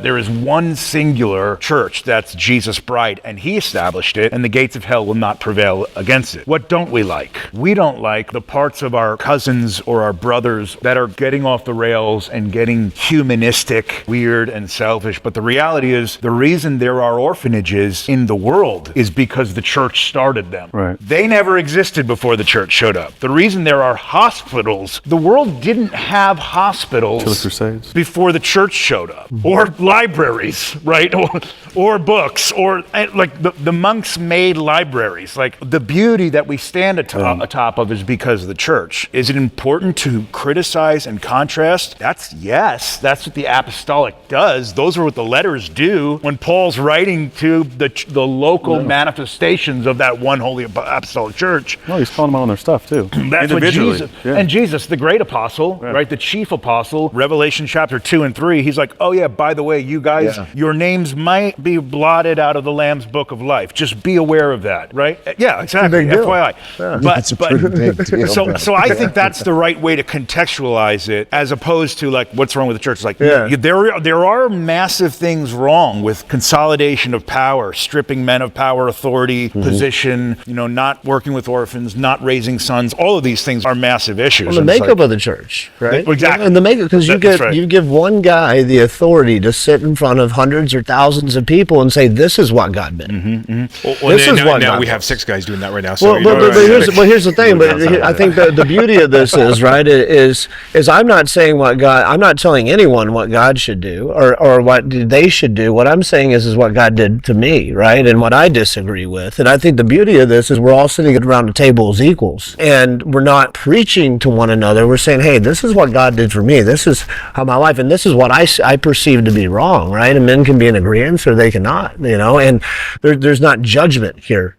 There is one singular church, that's Jesus' bride, and he established it, and the gates of hell will not prevail against it. What don't we like? We don't like the parts of our cousins or our brothers that are getting off the rails and getting humanistic, weird, and selfish. But the reality is, the reason there are orphanages in the world is because the church started them. Right. They never existed before the church showed up. The reason there are hospitals, the world didn't have hospitals Till the Crusades. before the church showed up, or libraries, right? Or books, or like the monks made libraries. Like, the beauty that we stand atop of is because of the church. Is it important to criticize and contrast? Yes, that's what the apostolic does. Those are what the letters do when Paul's writing to the local manifestations of that one holy apostolic church. No, he's calling them out on their stuff too. That's what Jesus, Yeah. and Jesus, the great apostle, right? The chief apostle, Revelation chapter 2 and 3, he's like, oh yeah, by the way, you guys, your names might be blotted out of the Lamb's book of life. Just be aware of that, right? Yeah, exactly. Big deal. FYI. Yeah. But, It's a pretty big deal. So I think that's the right way to contextualize it, as opposed to like, what's wrong with the church? It's like, there are massive things wrong with consolidation of power, stripping men of power, authority, position, not working with orphans, not raising sons. All of these things are massive issues. Well, the makeup of the church, right? Exactly. And the makeup, because Right. you give one guy the authority to sit in front of hundreds or thousands of people and say, this is what God meant. Now we have 6 guys doing that right now. So Here's the thing. But I think the beauty of this is, right, is I'm not saying I'm not telling anyone what God should do or what they should do. What I'm saying is what God did to me, right, and what I disagree with. And I think the beauty of this is we're all sitting around a table as equals, and we're not preaching to one another. We're saying, hey, this is what God did for me. This is how my life, and this is what I perceive to be wrong, right? And men can be in agreement or they cannot, and there's not judgment here.